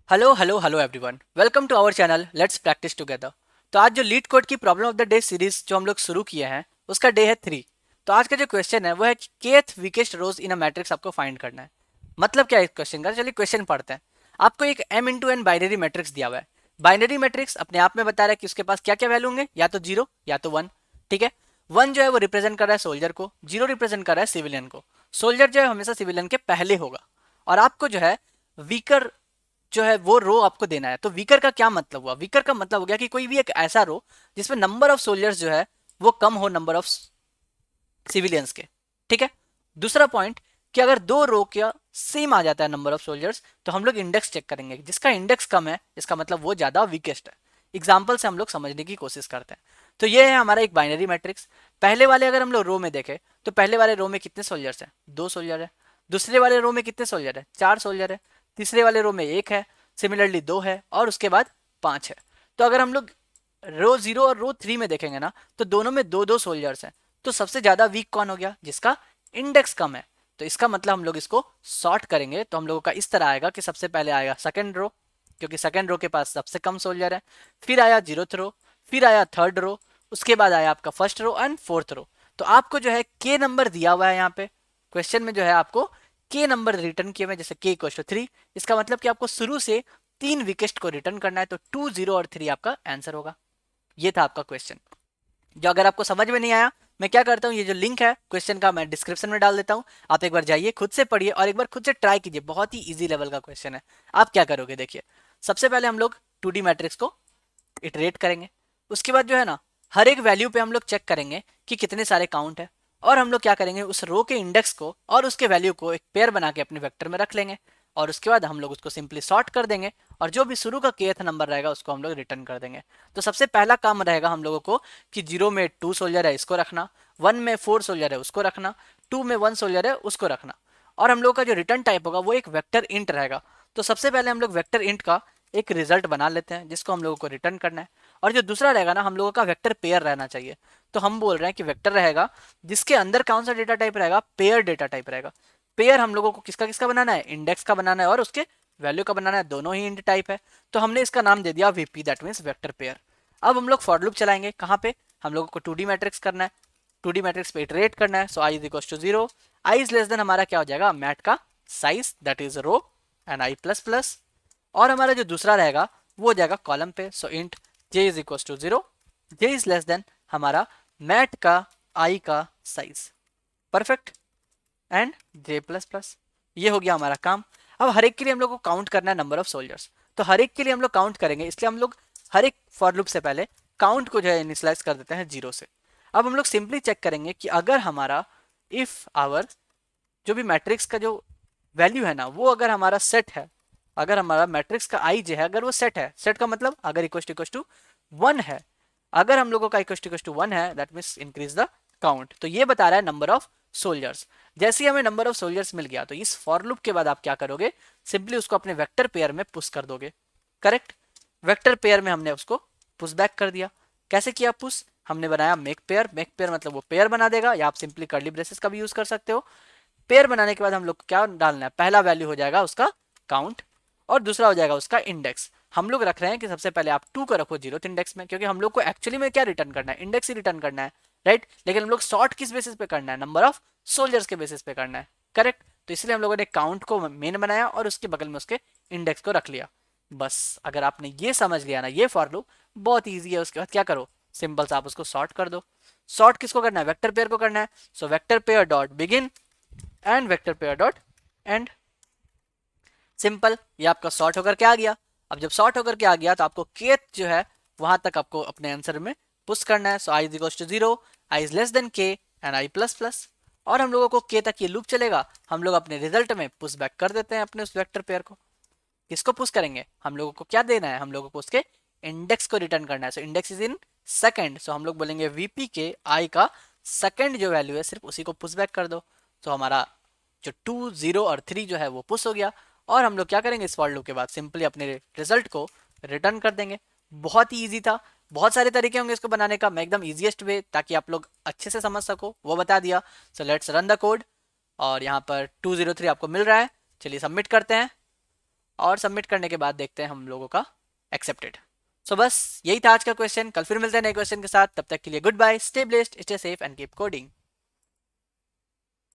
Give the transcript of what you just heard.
Hello hello hello everyone, welcome to our channel let's practice together. तो आज जो LeetCode की problem of the day series जो हम लोग शुरू किए हैं उसका डे है 3। तो आज का जो क्वेश्चन है वो है कि kth weakest rows in a matrix आपको फाइंड करना है। मतलब क्या है इस क्वेश्चन का, चलिए क्वेश्चन पढ़ते हैं। आपको एक m into n binary matrix दिया हुआ है। बाइनरी मैट्रिक्स अपने आप में बता रहा है कि उसके पास क्या क्या वैल्यू होंगे, या तो 0 या तो 1। ठीक है, 1 जो है वो रिप्रेजेंट कर रहा है सोल्जर को, 0 रिप्रेजेंट कर रहा है सिविलियन को। सोल्जर जो है हमेशा सिविलियन के पहले होगा। और आपको जो है वीकर जो है वो रो आपको देना है। तो वीकर का क्या मतलब हुआ? वीकर का मतलब हो गया कि कोई भी एक ऐसा रो जिसमें नंबर ऑफ सोल्जर्स जो है वो कम हो नंबर ऑफ सिविलियंस के। ठीक है, दूसरा पॉइंट कि अगर दो रो का सेम आ जाता है नंबर ऑफ सोल्जर्स तो हम लोग इंडेक्स चेक करेंगे, जिसका इंडेक्स कम है इसका मतलब वो ज्यादा वीकेस्ट है। एग्जाम्पल से हम लोग समझने की कोशिश करते हैं। तो ये है हमारा एक बाइनरी मैट्रिक्स। पहले वाले अगर हम लोग रो में देखें तो पहले वाले रो में कितने सोल्जर्स हैं? 2 सोल्जर है। दूसरे वाले रो में कितने सोल्जर है? 4 सोल्जर है। तीसरे वाले रो में 1 है। सिमिलरली 2 है और उसके बाद 5 है। तो अगर हम लोग रो 0 और रो 3 में देखेंगे ना तो दोनों में 2 2 सोल्जर्स हैं। तो सबसे ज्यादा वीक कौन हो गया? जिसका इंडेक्स कम है। तो इसका मतलब हम लोग इसको सॉर्ट करेंगे तो हम लोगों का इस तरह आएगा कि सबसे पहले आएगा सेकंड रो, क्योंकि सेकंड रो के पास सबसे कम सोल्जर है। फिर आया जीरोथ रो, फिर आया थर्ड रो, उसके बाद आया आपका first row and fourth row. तो आपको जो है के नंबर दिया हुआ है यहाँ पे क्वेश्चन में, जो है आपको के नंबर रिटर्न किए हुए, जैसे के इक्वल टू 3। इसका मतलब कि आपको शुरू से 3 विकेस्ट को रिटर्न करना है। तो 2 0 और 3 आपका आंसर होगा। ये था आपका क्वेश्चन। जो अगर आपको समझ में नहीं आया, मैं क्या करता हूँ, ये जो लिंक है क्वेश्चन का मैं डिस्क्रिप्शन में डाल देता हूँ। आप एक बार जाइए, खुद से पढ़िए और एक बार खुद से ट्राई कीजिए। बहुत ही इजी लेवल का क्वेश्चन है। आप क्या करोगे, देखिए। सबसे पहले हम लोग 2D मैट्रिक्स को इटरेट करेंगे। उसके बाद जो है ना, हर एक वैल्यू पे हम लोग चेक करेंगे कि कितने सारे काउंट है। और हम लोग क्या करेंगे, उस रो के इंडेक्स को और उसके वैल्यू को एक पेयर बना के अपने वेक्टर में रख लेंगे। और उसके बाद हम लोग उसको सिंपली सॉर्ट कर देंगे और जो भी शुरू का kth नंबर रहेगा उसको हम लोग रिटर्न कर देंगे। तो सबसे पहला काम रहेगा हम लोगों को कि 0 में 2 सोल्जर है इसको रखना, 1 में 4 सोल्जर है उसको रखना, 2 में 1 सोल्जर है उसको रखना। और हम लोग का जो रिटर्न टाइप होगा वो एक वेक्टर इंट रहेगा। तो सबसे पहले हम लोग वेक्टर इंट का एक रिजल्ट बना लेते हैं जिसको हम लोगों को रिटर्न करना है। और जो दूसरा रहेगा ना, हम लोगों का वेक्टर पेयर रहना चाहिए। तो हम बोल रहे हैं कि वेक्टर रहेगा जिसके अंदर कौन सा डेटा टाइप रहेगा? पेयर डेटा टाइप रहेगा। पेयर हम लोगों को किसका किसका बनाना है? इंडेक्स का बनाना है और उसके वैल्यू का बनाना है। दोनों ही इंट टाइप है। तो हमने इसका नाम दे दिया VP, that means vector pair. अब हम लोग फॉर लूप चलाएंगे। कहाँ पे? हम लोगों को 2D मैट्रिक्स करना है। 2D मैट्रिक्स पे इटरेट करना है। So I is equal to 0, I is less than हमारा क्या हो जाएगा? मैट का size, that is row and I plus plus. और हमारा जो दूसरा रहेगा वो हो जाएगा कॉलम पे। So int j is equal to 0, j is less than हमारा मैट का आई का size. Perfect. And j plus plus. ये हो गया हमारा काम। अब हर एक के लिए हम लोग को काउंट करना है नंबर ऑफ सोल्जर्स। तो हर एक के लिए हम लोग काउंट करेंगे, इसलिए हम लोग हर एक फॉर लूप से पहले काउंट को जो है इनिशियलाइज कर देते हैं 0 से। अब हम लोग सिंपली चेक करेंगे कि अगर हमारा इफ आवर जो भी मैट्रिक्स का जो वैल्यू है ना वो अगर हमारा सेट है, अगर हमारा मैट्रिक्स का आई जो है अगर वो सेट है, सेट का मतलब अगर इक्वल टू 1 है, अगर हम लोगों का इक्वल टू 1 है that means increase the count. तो ये बता रहा है नंबर ऑफ सोल्जर्स। जैसे ही हमें नंबर ऑफ सोल्जर्स मिल गया तो इस फॉर लूप के बाद आप क्या करोगे? सिंपली उसको अपने वेक्टर पेयर में पुश कर दोगे। करेक्ट। वेक्टर पेयर में हमने उसको पुश बैक कर दिया। कैसे किया पुश? हमने बनाया मेक पेयर। मेक पेयर मतलब वो पेयर बना देगा, या आप सिंपली कर्ली ब्रेसेस का भी यूज कर सकते हो। पेयर बनाने के बाद हम लोग को क्या डालना है? पहला वैल्यू हो जाएगा उसका काउंट और दूसरा हो जाएगा उसका इंडेक्स। हम लोग रख रहे हैं कि सबसे पहले आप 2 को रखो 0th इंडेक्स में, क्योंकि हम लोग को एक्चुअली में क्या रिटर्न करना है? इंडेक्स ही रिटर्न करना है, राइट। लेकिन हम लोग सॉर्ट किस बेसिस पे करना है? नंबर ऑफ सोल्जर्स के बेसिस पे करना है। करेक्ट। तो इसलिए हम लोगों ने काउंट को मेन बनाया और उसके बगल में उसके इंडेक्स को रख लिया। बस अगर आपने ये समझ लिया ना, ये फॉर लूप बहुत ईजी है। उसके बाद क्या करो? सिंपल सा आप उसको सॉर्ट कर दो। सॉर्ट किसको करना है? वेक्टर पेयर को करना है। So vector pair dot begin and vector pair dot and. Simple, ये आपका सॉर्ट होकर के आ गया। अब जब सॉर्ट होकर के आ गया तो आपको केथ जो है वहां तक आपको अपने आंसर में पुश करना है। So I is equal to 0, I is less than k and I plus plus. और हम लोगों को के तक ये लूप चलेगा। हम लोग अपने रिजल्ट में पुश बैक कर देते हैं अपने उस वेक्टर पेयर को। किसको पुश करेंगे? हम लोगों को क्या देना है? हम लोगों को उसके इंडेक्स को रिटर्न करना है। So index is in second. So हम लोग बोलेंगे वीपी के आई का सेकंड जो वैल्यू है सिर्फ उसी को पुश बैक कर दो। तो हमारा जो 2 0 और 3 जो है वो पुश हो गया। और हम लोग क्या करेंगे? इस फॉर लूप के बाद सिंपली अपने रिजल्ट को रिटर्न कर देंगे। बहुत ही ईजी था। बहुत सारे तरीके होंगे इसको बनाने का, मैं एकदम ईजिएस्ट वे ताकि आप लोग अच्छे से समझ सको वो बता दिया। So let's run the code. और यहाँ पर 203 आपको मिल रहा है। चलिए सबमिट करते हैं। और सबमिट करने के बाद देखते हैं हम लोगों का एक्सेप्टेड। सो बस यही था आज का क्वेश्चन। कल फिर मिलते हैं नए क्वेश्चन के साथ, तब तक के लिए goodbye, stay blessed, stay safe and keep coding.